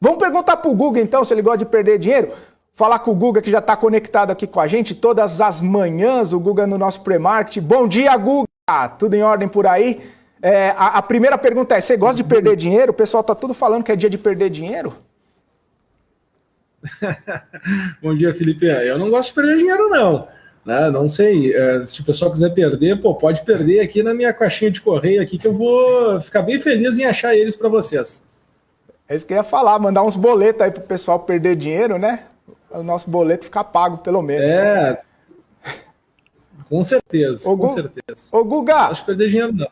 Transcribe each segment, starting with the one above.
Vamos perguntar pro Guga, então, se ele gosta de perder dinheiro. Falar com o Guga, que já está conectado aqui com a gente todas as manhãs, o Guga no nosso pré-market. Bom dia, Guga! Tudo em ordem por aí? A primeira pergunta é, você gosta de perder dinheiro? O pessoal tá tudo falando que é dia de perder dinheiro? Bom dia, Felipe. Eu não gosto de perder dinheiro, não. Não sei, se o pessoal quiser perder, pode perder aqui na minha caixinha de correio aqui, que eu vou ficar bem feliz em achar eles para vocês. É isso que eu ia falar, mandar uns boletos aí pro pessoal perder dinheiro, né? O nosso boleto ficar pago, pelo menos. Com certeza, com certeza. Ô, Guga! Não gosto de perder dinheiro, não.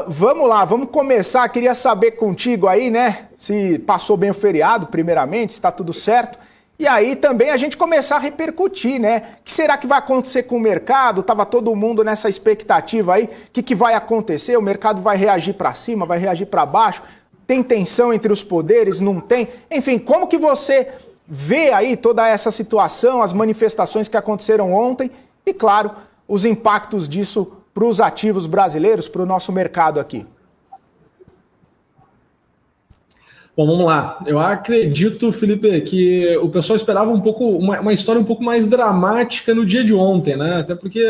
Vamos lá, vamos começar. Queria saber contigo aí, né? Se passou bem o feriado, primeiramente, se tá tudo certo. E aí também a gente começar a repercutir, né? O que será que vai acontecer com o mercado? Tava todo mundo nessa expectativa aí. O que vai acontecer? O mercado vai reagir para cima, vai reagir para baixo? Tem tensão entre os poderes? Não tem? Enfim, como que você vê aí toda essa situação, as manifestações que aconteceram ontem e, claro, os impactos disso para os ativos brasileiros, para o nosso mercado aqui? Bom, vamos lá. Eu acredito, Felipe, que o pessoal esperava um pouco uma história um pouco mais dramática no dia de ontem, né? Até porque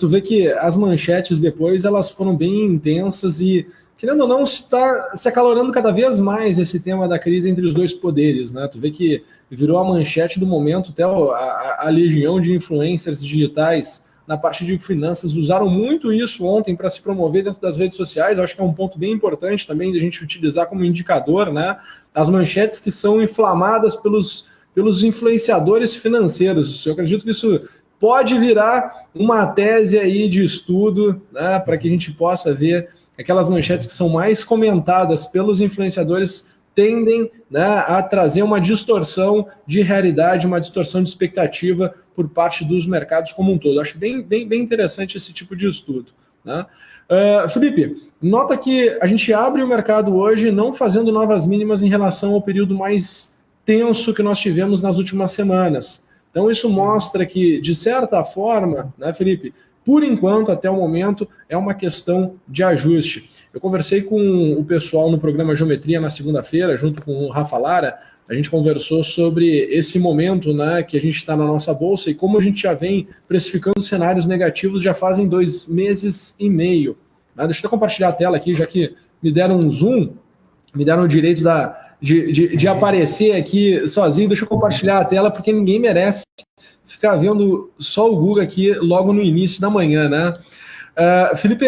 tu vê que as manchetes depois elas foram bem intensas e, querendo ou não, está se acalorando cada vez mais esse tema da crise entre os dois poderes, né? Tu vê que virou a manchete do momento, até a legião de influencers digitais na parte de finanças usaram muito isso ontem para se promover dentro das redes sociais. Eu acho que é um ponto bem importante também de a gente utilizar como indicador, né? As manchetes que são inflamadas pelos influenciadores financeiros. Eu acredito que isso pode virar uma tese aí de estudo, né, para que a gente possa ver aquelas manchetes que são mais comentadas pelos influenciadores tendem, né, a trazer uma distorção de realidade, uma distorção de expectativa por parte dos mercados como um todo. Acho bem interessante esse tipo de estudo, né? Felipe, nota que a gente abre o mercado hoje não fazendo novas mínimas em relação ao período mais tenso que nós tivemos nas últimas semanas. Então isso mostra que, de certa forma, né, Felipe, por enquanto, até o momento, é uma questão de ajuste. Eu conversei com o pessoal no programa Geometria na segunda-feira, junto com o Rafa Lara. A gente conversou sobre esse momento, né, que a gente está na nossa bolsa e como a gente já vem precificando cenários negativos já fazem 2 meses e meio. Né? Deixa eu compartilhar a tela aqui, já que me deram um zoom, me deram o direito de aparecer aqui sozinho. Deixa eu compartilhar a tela, porque ninguém merece ficar vendo só o Guga aqui logo no início da manhã, né? Felipe,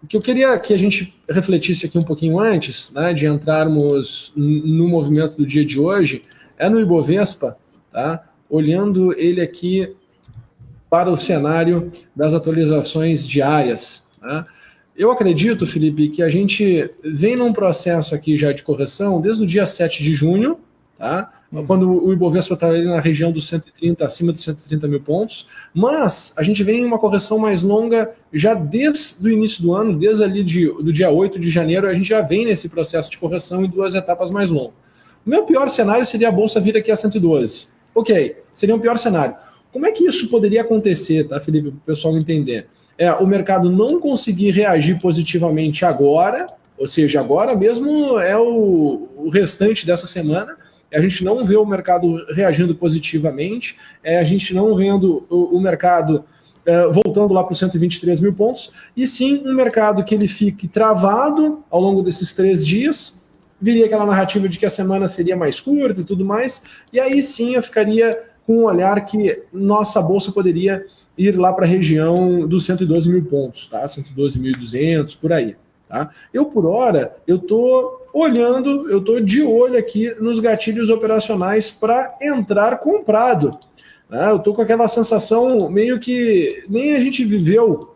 o que eu queria que a gente refletisse aqui um pouquinho antes, né, de entrarmos no movimento do dia de hoje, é no Ibovespa, tá? Olhando ele aqui para o cenário das atualizações diárias, tá? Eu acredito, Felipe, que a gente vem num processo aqui já de correção desde o dia 7 de junho, tá? Quando o Ibovespa está ali na região dos 130, acima dos 130 mil pontos, mas a gente vem em uma correção mais longa já desde o início do ano, desde ali do dia 8 de janeiro, a gente já vem nesse processo de correção em 2 etapas mais longas. O meu pior cenário seria a Bolsa vir aqui a 112. Ok, seria um pior cenário. Como é que isso poderia acontecer, tá, Felipe, para o pessoal entender? O mercado não conseguir reagir positivamente agora, ou seja, agora mesmo é o restante dessa semana, a gente não vê o mercado reagindo positivamente, a gente não vendo o mercado voltando lá para os 123 mil pontos, e sim um mercado que ele fique travado ao longo desses 3 dias, viria aquela narrativa de que a semana seria mais curta e tudo mais, e aí sim eu ficaria com um olhar que nossa bolsa poderia ir lá para a região dos 112 mil pontos, tá? 112.200, por aí. Tá? Eu, por hora, eu estou olhando, eu estou de olho aqui nos gatilhos operacionais para entrar comprado. Né? Eu estou com aquela sensação meio que nem a gente viveu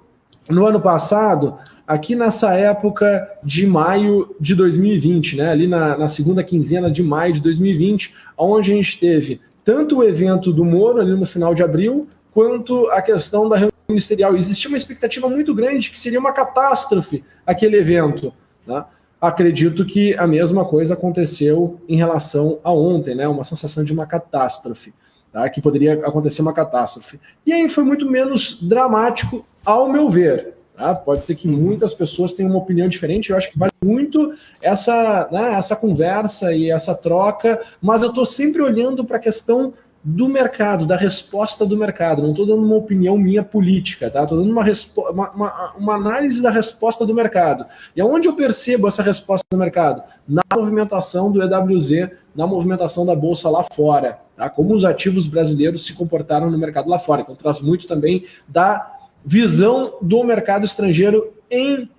no ano passado, aqui nessa época de maio de 2020, né? Ali na segunda quinzena de maio de 2020, onde a gente teve tanto o evento do Moro, ali no final de abril, quanto a questão da reunião ministerial. Existia uma expectativa muito grande que seria uma catástrofe aquele evento. Né? Acredito que a mesma coisa aconteceu em relação a ontem, né? Uma sensação de uma catástrofe, tá? Que poderia acontecer uma catástrofe. E aí foi muito menos dramático, ao meu ver. Tá? Pode ser que muitas pessoas tenham uma opinião diferente, eu acho que vale muito essa conversa e essa troca, mas eu estou sempre olhando para a questão do mercado, da resposta do mercado. Não estou dando uma opinião minha política, tá? Estou dando uma análise da resposta do mercado. E aonde eu percebo essa resposta do mercado? Na movimentação do EWZ, na movimentação da Bolsa lá fora, tá? Como os ativos brasileiros se comportaram no mercado lá fora. Então traz muito também da visão do mercado estrangeiro em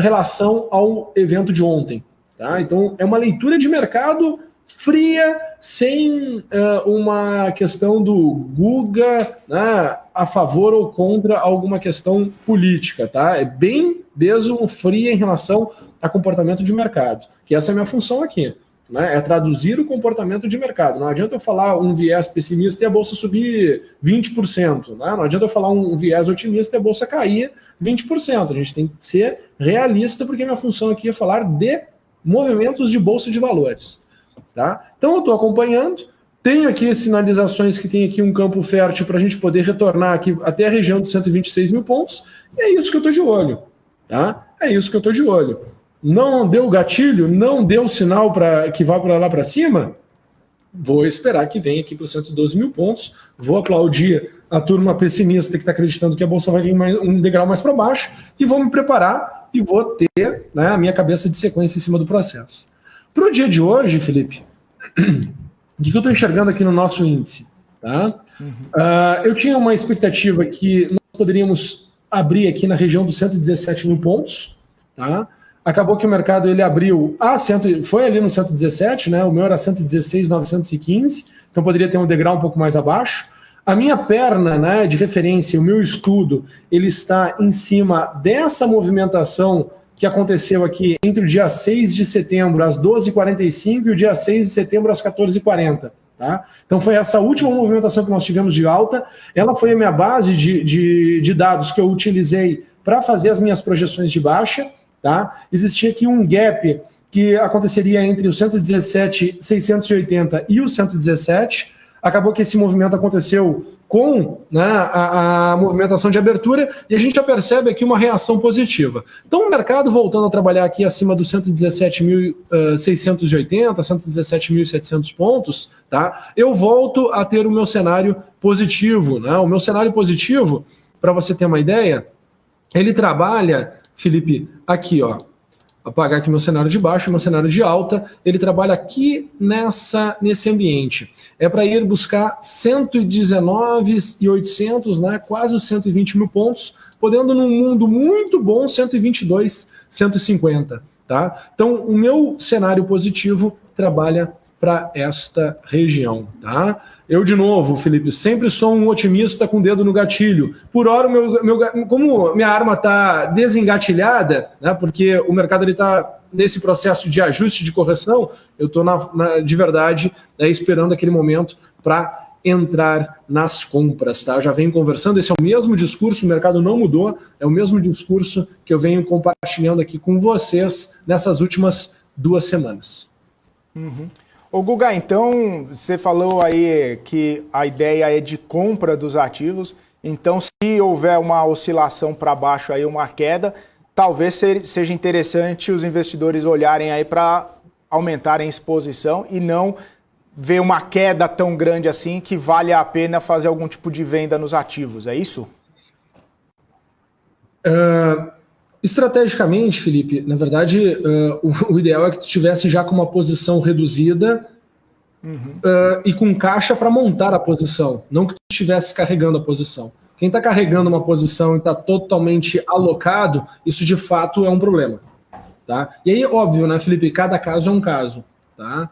relação ao evento de ontem. Tá? Então é uma leitura de mercado fria, sem uma questão do Guga, né, a favor ou contra alguma questão política. Tá? É bem mesmo fria em relação a comportamento de mercado, que essa é a minha função aqui. Né? É traduzir o comportamento de mercado. Não adianta eu falar um viés pessimista e a bolsa subir 20%. Né? Não adianta eu falar um viés otimista e a bolsa cair 20%. A gente tem que ser realista, porque minha função aqui é falar de movimentos de bolsa de valores. Tá? Então eu estou acompanhando, tenho aqui sinalizações que tem aqui um campo fértil para a gente poder retornar aqui até a região de 126 mil pontos, e é isso que eu estou de olho. Tá? É isso que eu estou de olho. Não deu gatilho, não deu sinal para que vá para lá para cima, vou esperar que venha aqui para os 112 mil pontos, vou aplaudir a turma pessimista que está acreditando que a bolsa vai vir um degrau mais para baixo, e vou me preparar e vou ter, né, a minha cabeça de sequência em cima do processo. Para o dia de hoje, Felipe, o que eu estou enxergando aqui no nosso índice? Tá? Eu tinha uma expectativa que nós poderíamos abrir aqui na região dos 117 mil pontos. Tá? Acabou que o mercado ele abriu foi ali no 117, né? O meu era 116,915, então poderia ter um degrau um pouco mais abaixo. A minha perna, né, de referência, o meu estudo, ele está em cima dessa movimentação que aconteceu aqui entre o dia 6 de setembro às 12h45 e o dia 6 de setembro às 14h40. Tá? Então foi essa última movimentação que nós tivemos de alta, ela foi a minha base de dados que eu utilizei para fazer as minhas projeções de baixa. Tá? Existia aqui um gap que aconteceria entre o 117,680 e o 117. Acabou que esse movimento aconteceu com, né, a movimentação de abertura, e a gente já percebe aqui uma reação positiva. Então o mercado voltando a trabalhar aqui acima dos 117.680, 117.700 pontos, tá? Eu volto a ter o meu cenário positivo. Né? O meu cenário positivo, para você ter uma ideia, ele trabalha, Felipe, aqui, ó. Vou apagar aqui meu cenário de baixo, meu cenário de alta, ele trabalha aqui nesse ambiente. É para ir buscar 119.800, né, quase os 120 mil pontos, podendo num mundo muito bom 122, 150. Tá? Então, o meu cenário positivo trabalha para esta região. Tá? Eu, de novo, Felipe, sempre sou um otimista com o dedo no gatilho. Por hora, como minha arma está desengatilhada, né, porque o mercado está nesse processo de ajuste, de correção, eu estou, de verdade, esperando aquele momento para entrar nas compras. Tá? Eu já venho conversando, esse é o mesmo discurso, o mercado não mudou, é o mesmo discurso que eu venho compartilhando aqui com vocês nessas últimas 2 semanas. Uhum. Ô Guga, então você falou aí que a ideia é de compra dos ativos, então se houver uma oscilação para baixo, aí uma queda, talvez seja interessante os investidores olharem aí para aumentarem a exposição e não ver uma queda tão grande assim que vale a pena fazer algum tipo de venda nos ativos, é isso? Estrategicamente, Felipe, na verdade, o ideal é que tu estivesse já com uma posição reduzida e com caixa para montar a posição, não que tu estivesse carregando a posição. Quem está carregando uma posição e está totalmente alocado, isso de fato é um problema. Tá? E aí, óbvio, né, Felipe, cada caso é um caso. Tá?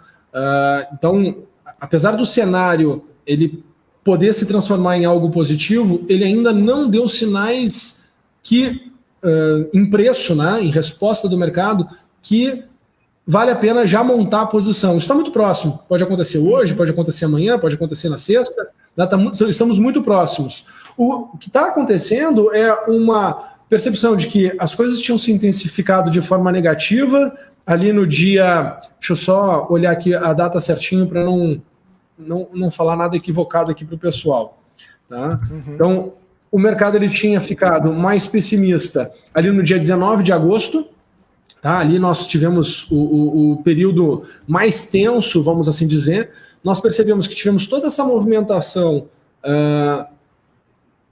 Então, apesar do cenário ele poder se transformar em algo positivo, ele ainda não deu sinais que em preço, né, em resposta do mercado, que vale a pena já montar a posição. Está muito próximo. Pode acontecer hoje, pode acontecer amanhã, pode acontecer na sexta. Né, estamos muito próximos. O que está acontecendo é uma percepção de que as coisas tinham se intensificado de forma negativa ali no dia... Deixa eu só olhar aqui a data certinho para não falar nada equivocado aqui para o pessoal. Tá? Então, o mercado ele tinha ficado mais pessimista ali no dia 19 de agosto, tá? Ali nós tivemos o período mais tenso, vamos assim dizer. Nós percebemos que tivemos toda essa movimentação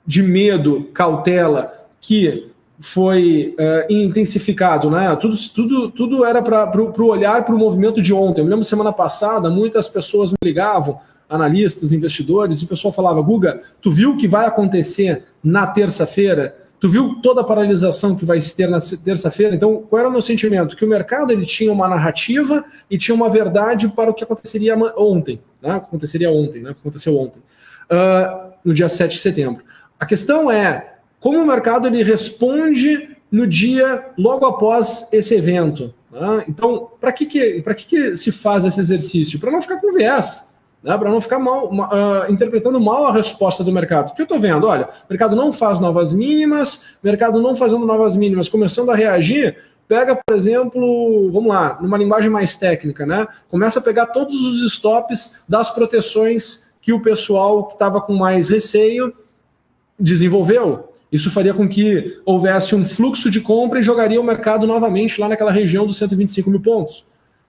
de medo, cautela, que foi intensificado, né? Tudo era para o olhar para o movimento de ontem. Eu me lembro, semana passada, muitas pessoas me ligavam, analistas, investidores, e o pessoal falava: Guga, tu viu o que vai acontecer na terça-feira? Tu viu toda a paralisação que vai ter na terça-feira? Então, qual era o meu sentimento? Que o mercado ele tinha uma narrativa e tinha uma verdade para o que aconteceria ontem, né? O que aconteceu ontem, no dia 7 de setembro. A questão é como o mercado ele responde no dia logo após esse evento, né? Então, para que se faz esse exercício? Para não ficar com viés, né? Para não ficar interpretando mal a resposta do mercado. O que eu estou vendo? Olha, o mercado não faz novas mínimas, mercado não fazendo novas mínimas, começando a reagir. Pega, por exemplo, vamos lá, numa linguagem mais técnica, né? Começa a pegar todos os stops das proteções que o pessoal que estava com mais receio desenvolveu. Isso faria com que houvesse um fluxo de compra e jogaria o mercado novamente lá naquela região dos 125 mil pontos.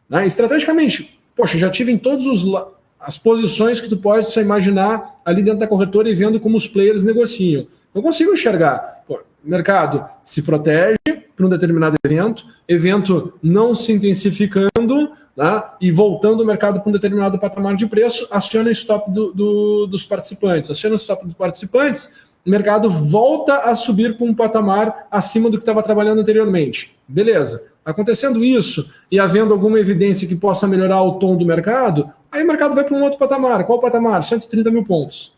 Né? Estrategicamente, poxa, já tive em todas as posições que tu pode se imaginar ali dentro da corretora e vendo como os players negociam. Eu consigo enxergar. Pô, o mercado se protege para um determinado evento não se intensificando, né, e voltando o mercado para um determinado patamar de preço, aciona o stop dos participantes. Aciona o stop dos participantes, o mercado volta a subir para um patamar acima do que estava trabalhando anteriormente. Beleza. Acontecendo isso e havendo alguma evidência que possa melhorar o tom do mercado, aí o mercado vai para um outro patamar. Qual patamar? 130 mil pontos.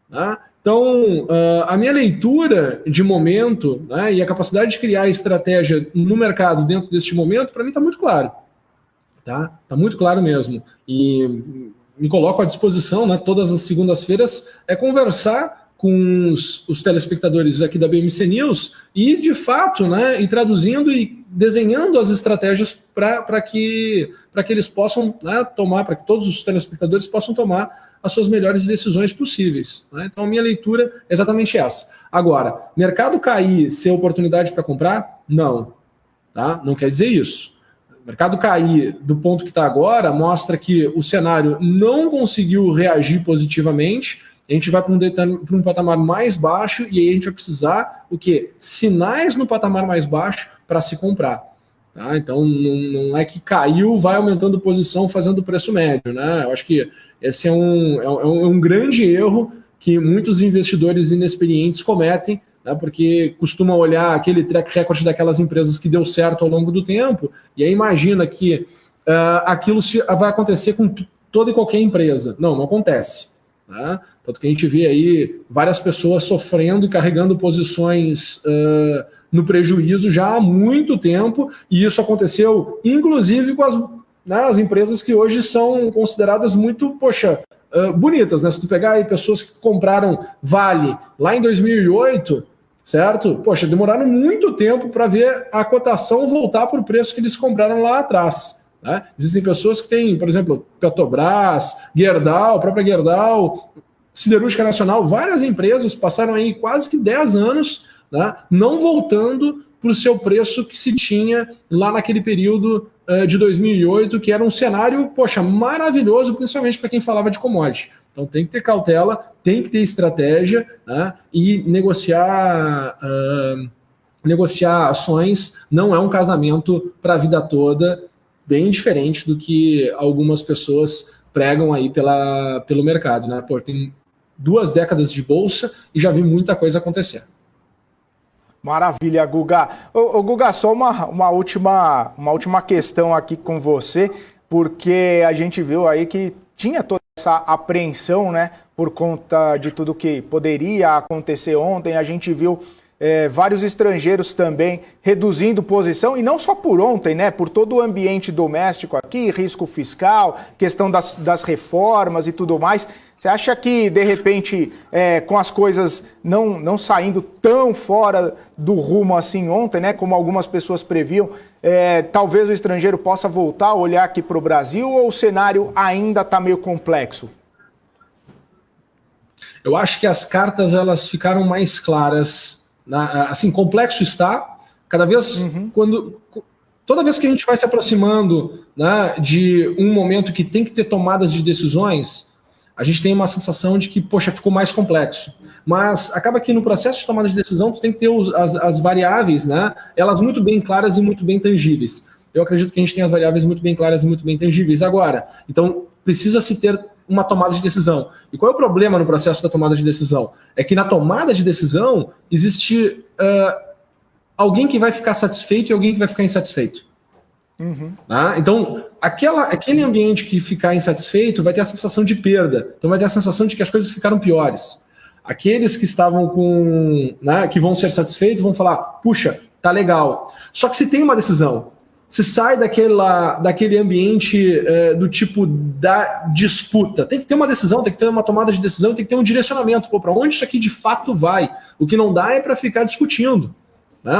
Tá? Então, a minha leitura de momento, né, e a capacidade de criar estratégia no mercado dentro deste momento, para mim está muito claro. Tá? Tá muito claro mesmo. E me coloco à disposição, né, todas as segundas-feiras, conversar com os telespectadores aqui da BMC News e, de fato, né, e traduzindo e desenhando as estratégias para que eles possam, né, tomar, para que todos os telespectadores possam tomar as suas melhores decisões possíveis. Né? Então, a minha leitura é exatamente essa. Agora, mercado cair, ser oportunidade para comprar? Não. Tá? Não quer dizer isso. O mercado cair do ponto que está agora mostra que o cenário não conseguiu reagir positivamente. A gente vai para um patamar mais baixo e aí a gente vai precisar o quê? Sinais no patamar mais baixo para se comprar. Tá? Então, não é que caiu, vai aumentando posição, fazendo preço médio. Né? Eu acho que esse é um grande erro que muitos investidores inexperientes cometem, né? Porque costumam olhar aquele track record daquelas empresas que deu certo ao longo do tempo e aí imagina que aquilo vai acontecer com toda e qualquer empresa. Não acontece. Né? Tanto que a gente vê aí várias pessoas sofrendo e carregando posições no prejuízo já há muito tempo, e isso aconteceu inclusive com as empresas que hoje são consideradas muito, bonitas, né? Se tu pegar aí pessoas que compraram Vale lá em 2008, certo? Poxa, demoraram muito tempo para ver a cotação voltar para o preço que eles compraram lá atrás. Né? Existem pessoas que têm, por exemplo, Petrobras, Gerdau, própria Gerdau, Siderúrgica Nacional, várias empresas passaram aí quase que 10 anos, né, não voltando para o seu preço que se tinha lá naquele período de 2008, que era um cenário, maravilhoso, principalmente para quem falava de commodity. Então tem que ter cautela, tem que ter estratégia, né, e negociar ações não é um casamento para a vida toda, bem diferente do que algumas pessoas pregam aí pelo mercado. Né? Tem 2 décadas de bolsa e já vi muita coisa acontecer. Maravilha, Guga. Ô Guga, só uma última questão aqui com você, porque a gente viu aí que tinha toda essa apreensão, né, por conta de tudo que poderia acontecer ontem. A gente viu vários estrangeiros também reduzindo posição, e não só por ontem, né, por todo o ambiente doméstico aqui, risco fiscal, questão das reformas e tudo mais. Você acha que, de repente, com as coisas não saindo tão fora do rumo assim ontem, né, como algumas pessoas previam, talvez o estrangeiro possa voltar a olhar aqui para o Brasil, ou o cenário ainda está meio complexo? Eu acho que as cartas elas ficaram mais claras. Assim, complexo está. Cada vez, toda vez que a gente vai se aproximando, né, de um momento que tem que ter tomadas de decisões, a gente tem uma sensação de que, poxa, ficou mais complexo. Mas acaba que no processo de tomada de decisão, tu tem que ter as variáveis, né, elas muito bem claras e muito bem tangíveis. Eu acredito que a gente tem as variáveis muito bem claras e muito bem tangíveis agora. Então, precisa-se ter uma tomada de decisão. E qual é o problema no processo da tomada de decisão? É que na tomada de decisão existe alguém que vai ficar satisfeito e alguém que vai ficar insatisfeito. Tá? Então, aquele ambiente que ficar insatisfeito vai ter a sensação de perda. Então vai ter a sensação de que as coisas ficaram piores. Aqueles que estavam com... né, que vão ser satisfeitos vão falar, puxa, tá legal. Só que se tem uma decisão, se sai daquele ambiente do tipo da disputa, tem que ter uma decisão, tem que ter uma tomada de decisão, tem que ter um direcionamento. Para onde isso aqui de fato vai? O que não dá é para ficar discutindo, né,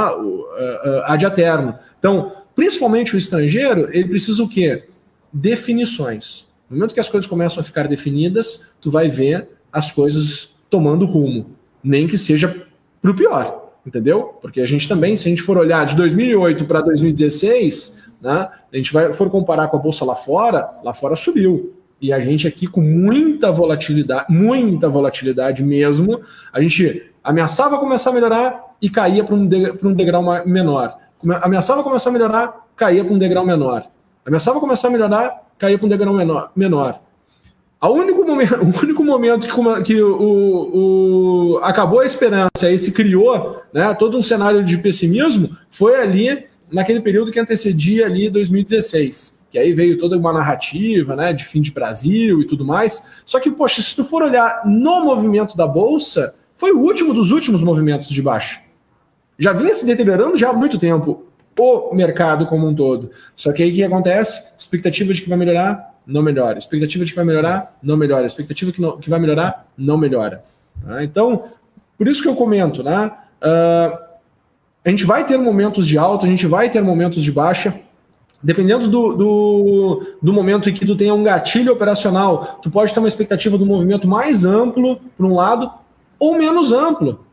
ad eterno. Então, principalmente o estrangeiro, ele precisa o quê? Definições. No momento que as coisas começam a ficar definidas, tu vai ver as coisas tomando rumo, nem que seja para o pior. Entendeu? Porque a gente também, se a gente for olhar de 2008 para 2016, né, a gente for comparar com a bolsa lá fora subiu. E a gente aqui com muita volatilidade mesmo, a gente ameaçava começar a melhorar e caía para um degrau menor. Ameaçava começar a melhorar, caía para um degrau menor. Ameaçava começar a melhorar, caía para um degrau menor. O único momento que acabou a esperança e se criou, né, todo um cenário de pessimismo foi ali naquele período que antecedia ali 2016, que aí veio toda uma narrativa, né, de fim de Brasil e tudo mais. Só que, poxa, se tu for olhar no movimento da Bolsa, foi o último dos últimos movimentos de baixa. Já vinha se deteriorando já há muito tempo o mercado como um todo. Só que aí o que acontece? Expectativa de que vai melhorar, não melhora. Expectativa de que vai melhorar, não melhora. Expectativa que vai melhorar, não melhora. Tá? Então, por isso que eu comento, né? A gente vai ter momentos de alta, a gente vai ter momentos de baixa. Dependendo do momento em que tu tenha um gatilho operacional, tu pode ter uma expectativa de um movimento mais amplo, por um lado, ou menos amplo.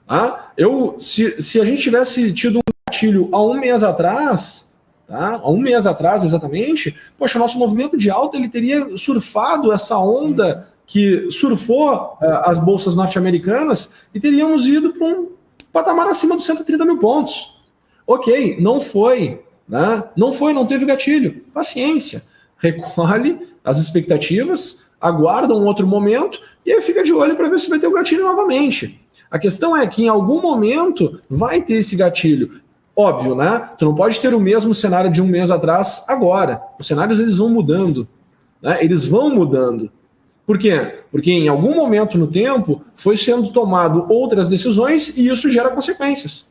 Tá? Se a gente tivesse tido um gatilho há um mês atrás... Tá? Há um mês atrás, exatamente, poxa, nosso movimento de alta ele teria surfado essa onda que surfou as bolsas norte-americanas e teríamos ido para um patamar acima dos 130 mil pontos. Ok, não foi, né? Não teve gatilho. Paciência. Recolhe as expectativas, aguarda um outro momento e aí fica de olho para ver se vai ter o gatilho novamente. A questão é que em algum momento vai ter esse gatilho. Óbvio, né? Tu não pode ter o mesmo cenário de um mês atrás agora. Os cenários eles vão mudando, né? Eles vão mudando. Por quê? Porque em algum momento no tempo foi sendo tomado outras decisões e isso gera consequências.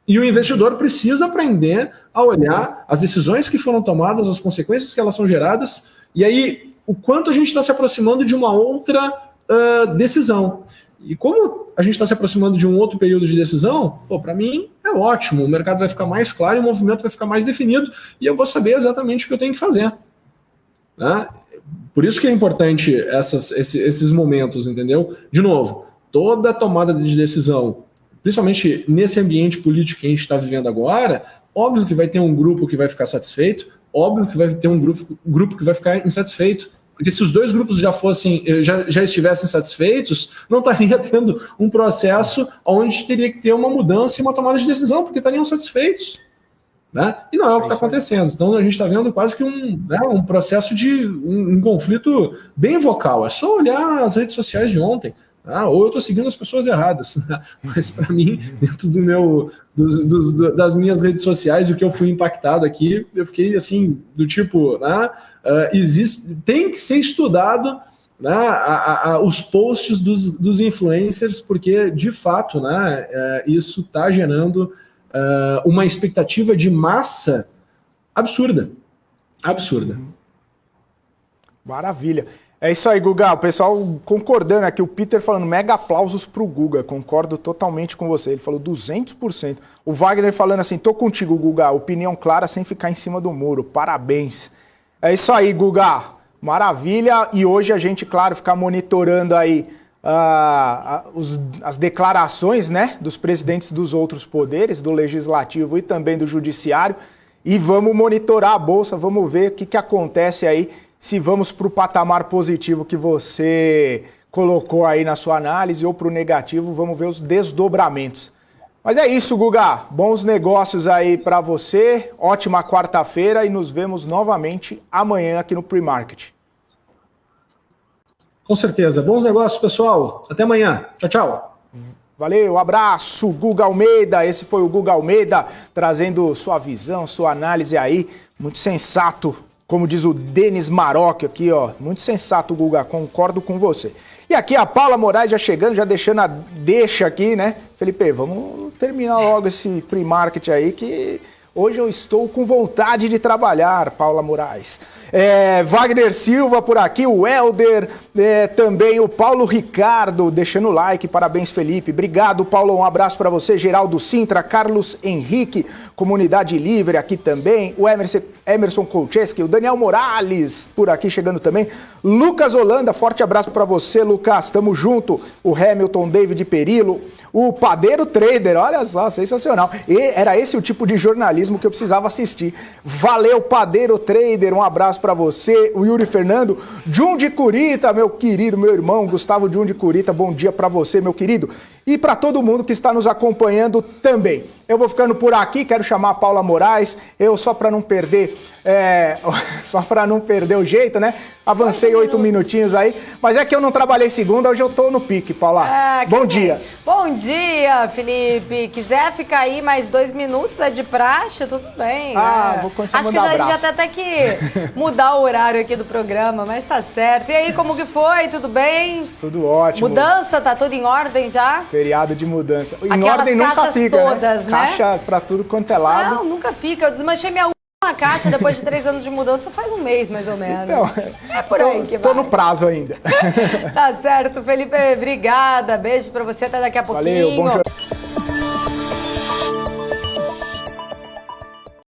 E o investidor precisa aprender a olhar as decisões que foram tomadas, as consequências que elas são geradas, e aí o quanto a gente está se aproximando de uma outra decisão. E como a gente está se aproximando de um outro período de decisão, para mim é ótimo, o mercado vai ficar mais claro e o movimento vai ficar mais definido e eu vou saber exatamente o que eu tenho que fazer. Né? Por isso que é importante esses momentos, entendeu? De novo, toda tomada de decisão, principalmente nesse ambiente político que a gente está vivendo agora, óbvio que vai ter um grupo que vai ficar satisfeito, óbvio que vai ter um grupo que vai ficar insatisfeito. Porque se os dois grupos já estivessem satisfeitos, não estaria tendo um processo onde teria que ter uma mudança e uma tomada de decisão, porque estariam satisfeitos. Né? E não é o que está acontecendo. Então a gente está vendo quase que um processo de um conflito bem vocal. É só olhar as redes sociais de ontem. Ou eu estou seguindo as pessoas erradas. Né? Mas para mim, dentro das minhas redes sociais, o que eu fui impactado aqui, eu fiquei assim, do tipo, né? Tem que ser estudado, né, os posts dos influencers, porque de fato, né, isso está gerando uma expectativa de massa absurda. Maravilha. É isso aí, Guga. O pessoal concordando aqui, o Peter falando mega aplausos pro Guga, concordo totalmente com você. Ele falou 200%. O Wagner falando assim, tô contigo, Guga, opinião clara sem ficar em cima do muro, parabéns. É isso aí, Guga, maravilha. E hoje a gente, claro, fica monitorando aí as declarações, né, dos presidentes dos outros poderes, do Legislativo e também do Judiciário, e vamos monitorar a Bolsa, vamos ver o que acontece aí, se vamos para o patamar positivo que você colocou aí na sua análise ou para o negativo, vamos ver os desdobramentos. Mas é isso, Guga. Bons negócios aí para você, ótima quarta-feira e nos vemos novamente amanhã aqui no Pre-Market. Com certeza. Bons negócios, pessoal. Até amanhã. Tchau, tchau. Valeu, abraço, Guga Almeida. Esse foi o Guga Almeida trazendo sua visão, sua análise aí. Muito sensato, como diz o Denis Maroc aqui, ó. Muito sensato, Guga. Concordo com você. E aqui a Paula Moraes já chegando, já deixando a deixa aqui, né? Felipe, vamos terminar logo esse pre-market aí que hoje eu estou com vontade de trabalhar, Paula Moraes. Wagner Silva por aqui, o Helder, também o Paulo Ricardo, deixando o like, parabéns Felipe, obrigado Paulo, um abraço para você, Geraldo Sintra, Carlos Henrique, Comunidade Livre aqui também, o Emerson Kolcheski, o Daniel Morales por aqui chegando também, Lucas Holanda, forte abraço para você Lucas, tamo junto, o Hamilton, David Perillo, o Padeiro Trader, olha só, sensacional. E era esse o tipo de jornalismo que eu precisava assistir. Valeu, Padeiro Trader, um abraço para você. O Yuri Fernando, Jun de Curita, meu querido, meu irmão, Gustavo Jun de Curita, bom dia para você, meu querido. E para todo mundo que está nos acompanhando também. Eu vou ficando por aqui, quero chamar a Paula Moraes, eu só para não perder... só para não perder o jeito, né? Avancei 8 minutinhos aí, mas é que eu não trabalhei segunda, hoje eu tô no pique, Paula. Bom dia. Bom dia, Felipe. Quiser ficar aí mais 2 minutos, é de praxe, tudo bem. Vou começar a mandar abraço. Acho que já até que mudar o horário aqui do programa, mas tá certo. E aí, como que foi? Tudo bem? Tudo ótimo. Mudança, tá tudo em ordem já? Feriado de mudança. Em Aquelas ordem nunca fica, todas, né? Caixa pra tudo quanto é lado. Não, nunca fica. Eu desmanchei minha uma caixa depois de 3 anos de mudança faz um mês, mais ou menos. Então, é por aí que vai. Tô no prazo ainda. Tá certo, Felipe. Obrigada. Beijo pra você. Até daqui a pouquinho. Valeu, bom dia.